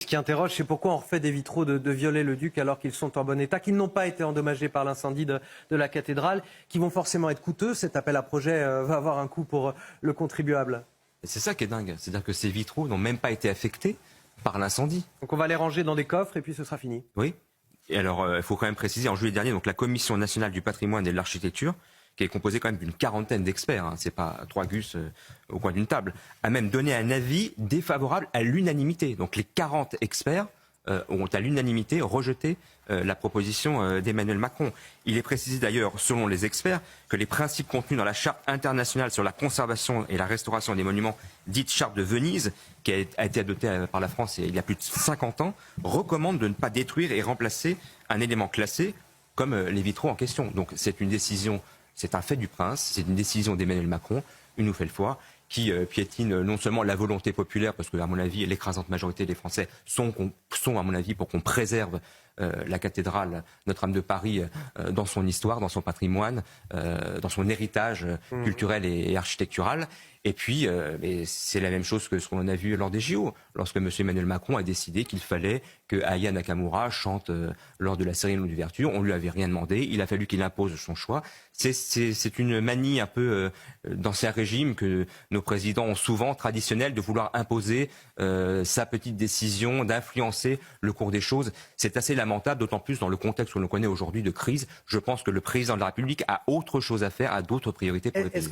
Ce qui interroge, c'est pourquoi on refait des vitraux de Viollet-le-Duc alors qu'ils sont en bon état, qu'ils n'ont pas été endommagés par l'incendie de la cathédrale, qui vont forcément être coûteux. Cet appel à projet va avoir un coût pour le contribuable. C'est ça qui est dingue, c'est-à-dire que ces vitraux n'ont même pas été affectés par l'incendie. Donc on va les ranger dans des coffres et puis ce sera fini. Oui. Et alors, il faut quand même préciser, en juillet dernier, donc la Commission nationale du patrimoine et de l'architecture, qui est composée quand même d'une quarantaine d'experts, hein, c'est pas 3 gus au coin d'une table, a même donné un avis défavorable à l'unanimité. Donc les 40 experts ont à l'unanimité rejeté la proposition d'Emmanuel Macron. Il est précisé d'ailleurs, selon les experts, que les principes contenus dans la Charte internationale sur la conservation et la restauration des monuments, dite Charte de Venise, qui a été adoptée par la France il y a plus de 50 ans, recommandent de ne pas détruire et remplacer un élément classé comme les vitraux en question. Donc c'est une décision, c'est un fait du prince, c'est une décision d'Emmanuel Macron, une nouvelle fois, qui piétine non seulement la volonté populaire, parce que, à mon avis, l'écrasante majorité des Français sont à mon avis, pour qu'on préserve la cathédrale Notre-Dame de Paris dans son histoire, dans son patrimoine, dans son héritage culturel et architectural. Et puis, c'est la même chose que ce qu'on a vu lors des JO, lorsque M. Emmanuel Macron a décidé qu'il fallait que Aya Nakamura chante lors de la cérémonie d'ouverture. On ne lui avait rien demandé, il a fallu qu'il impose son choix. C'est une manie un peu d'ancien régime que nos présidents ont souvent, traditionnelle, de vouloir imposer sa petite décision, d'influencer le cours des choses. C'est assez lamentable, d'autant plus dans le contexte où l'on connaît aujourd'hui de crise. Je pense que le président de la République a autre chose à faire, a d'autres priorités pour le pays.